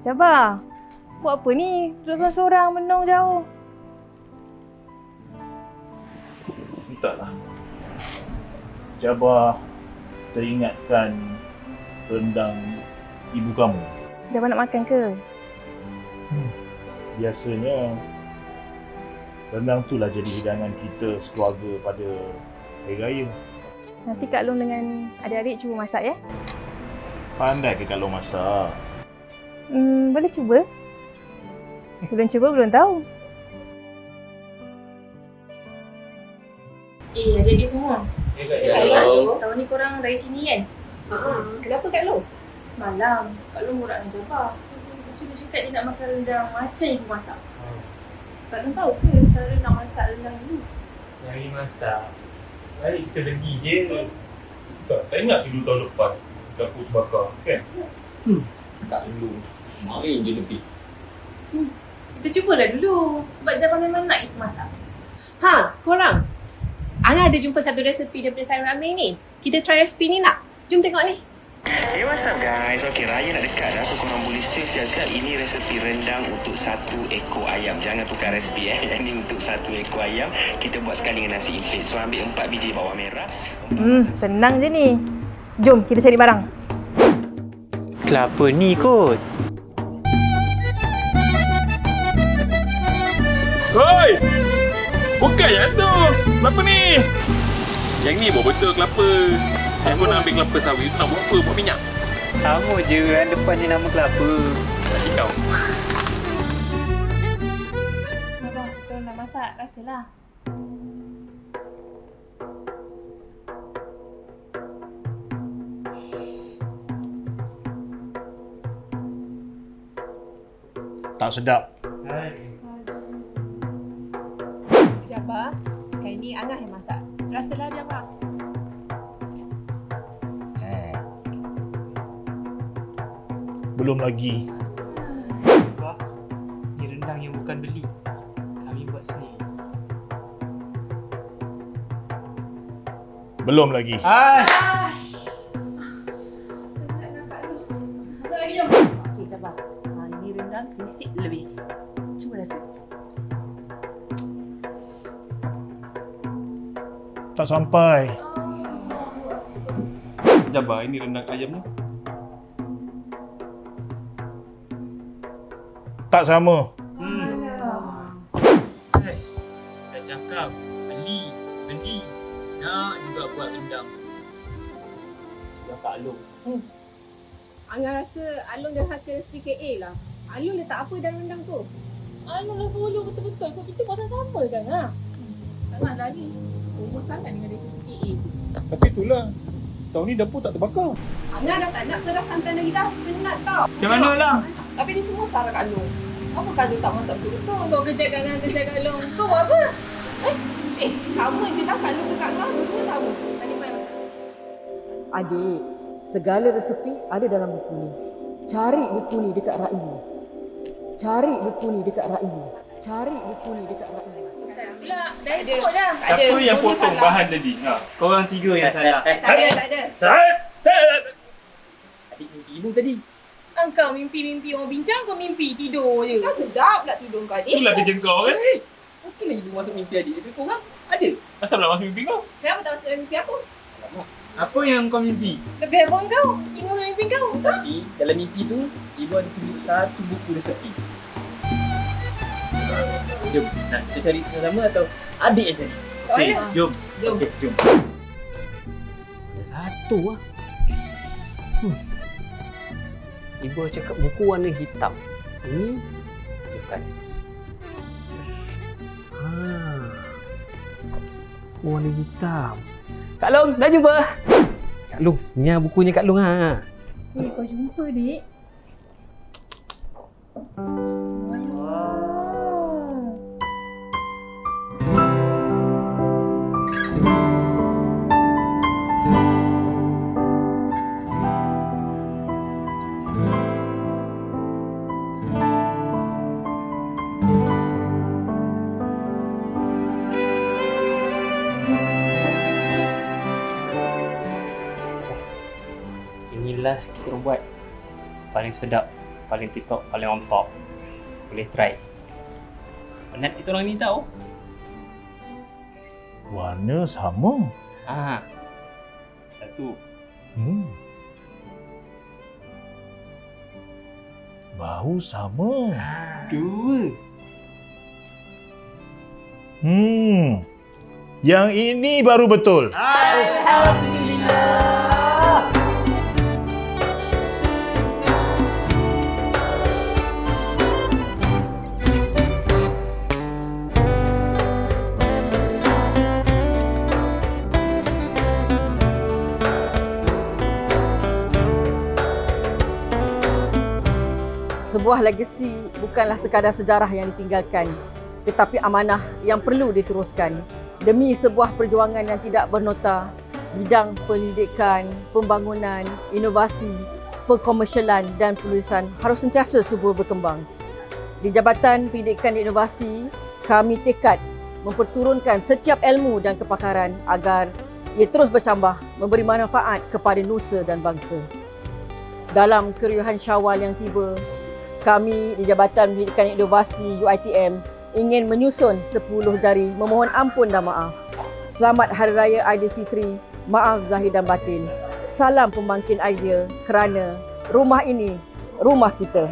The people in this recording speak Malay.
Jabar, buat apa ni? Duduk seorang-seorang menung jauh. Entahlah. Jabar teringatkan rendang ibu kamu. Jabar nak makan ke? Biasanya rendang itulah jadi hidangan kita sekeluarga pada hari raya. Nanti Kak Long dengan adik-adik cuba masak ya? Pandai ke kalau masak? Boleh cuba. Belum cuba, belum tahu. Adik-adik semua. Kak Long. Tahun ni korang dari sini kan? Kenapa Kak Long? Semalam, Kak Long borak dengan Jabar. Lepas tu dia cakap dia nak makan rendang macam ibu masak. Kak Long tahu ke cara nak masak rendang ni? Yang ni masak. Mari kita pergi je. Tak ingat dulu tahun lepas dapur terbakar kan? Tak perlu. Mari je lebih. Kita cubalah dulu. Sebab Jabar memang nak kita masak. Ha, korang. Angah ada jumpa satu resepi daripada Thai Ramen ni. Kita try resepi ni nak? Jom tengok ni. Hey, what's up guys? Okay, raya nak dekat dah, so korang boleh siap-siap. Ini resepi rendang untuk 1 ekor ayam. Jangan tukar resepi Yang ni untuk 1 ekor ayam. Kita buat sekali dengan nasi impit. So ambil 4 biji bawang merah. Senang je ni. Jom kita cari barang. Kelapa ni kot. Hoi! Bukan yang tu. Kelapa ni. Yang ni buat betul kelapa. Saya pun nak ambil kelapa sawit. Nak buat apa? Buat minyak. Sama je, yang depannya nama kelapa. Kasih kau. Jabar, kita nak masak. Rasalah. Tak sedap. Jabar, kali ni Angah yang masak. Rasalah Jabar. Belum lagi. Wah, ni rendang yang bukan beli. Kami buat sendiri. Belum lagi. Masak lagi jom. Okey Jabar. Ni rendang risik lebih. Cuba rasa. Tak sampai. Jabar, ini rendang ayamnya. Tak sama. Guys, dah cakap beli. Nak juga buat rendang. Ya Kak Long. Angah rasa Along dah haka resepi KA lah. Along letak apa dalam rendang tu? Anu lah follow betul-betul. Kok kita buat sama kan? Angah dah ni. Umur sangat dengan resepi KA tu. Tapi itulah. Tahun ni dapur tak terbakar. Angah dah tak nak keras santan lagi dah. Penat tau. Macam mana lah? Tapi ni semua salah Kak Long. Apa Kak Long tak masak betul-betul? Kau kerja Kak Long. Kau buat apa? Sama je lah Kak Long ke Kak Long. Dua sama. Tadi Mai masak. Adik, segala resepi ada dalam buku ni. Cari buku ni dekat Ra'i. Cari buku ni dekat Ra'i. Cari buku ni dekat Ra'i. Pula, dah ikut dah. Siapa yang potong bahan tadi? Ha. Korang tiga yang salah. Tak ada. Adik mimpi ibu tadi. Engkau mimpi-mimpi orang bincang, kau mimpi tidur je. Kau sedap pula tidur kau adik. Itulah kerja kau kan? Okeylah ibu masuk mimpi adik. Tapi korang ada. Asal nak masuk mimpi kau? Kenapa tak masuk dalam mimpi aku? Apa yang kau mimpi? Lebih apa kau? Ibu nak mimpi kau. Tapi dalam mimpi tu, ibu ada tunjuk satu buku resepi. Jom, nak kita cari sama-sama atau adik yang cari? Okey, jom. Jom. Okey, jom. Ada satu lah. Ibu cakap buku warna hitam. Ini bukan. Buku warna hitam. Kak Long, dah jumpa? Kak Long, ni lah bukunya Kak Long ha. Kau jumpa, Dik. Ini last kita buat. Paling sedap. paling TikTok, paling on top. Boleh try. Penat kita orang ni tau. Warna sama. Satu. Bau sama. Dua. Yang ini baru betul. Sebuah legasi bukanlah sekadar sejarah yang ditinggalkan, tetapi amanah yang perlu diteruskan demi sebuah perjuangan yang tidak bernota. Bidang pendidikan, pembangunan, inovasi, perkomersialan dan penulisan harus sentiasa subur berkembang. Di Jabatan Pendidikan dan Inovasi, kami tekad memperturunkan setiap ilmu dan kepakaran agar ia terus bercambah memberi manfaat kepada nusa dan bangsa. Dalam keriuhan Syawal yang tiba, kami di Jabatan Pendidikan dan Inovasi UiTM ingin menyusun 10 jari memohon ampun dan maaf. Selamat Hari Raya Aidilfitri, maaf zahir dan batin. Salam pembangkit idea kerana rumah ini, rumah kita.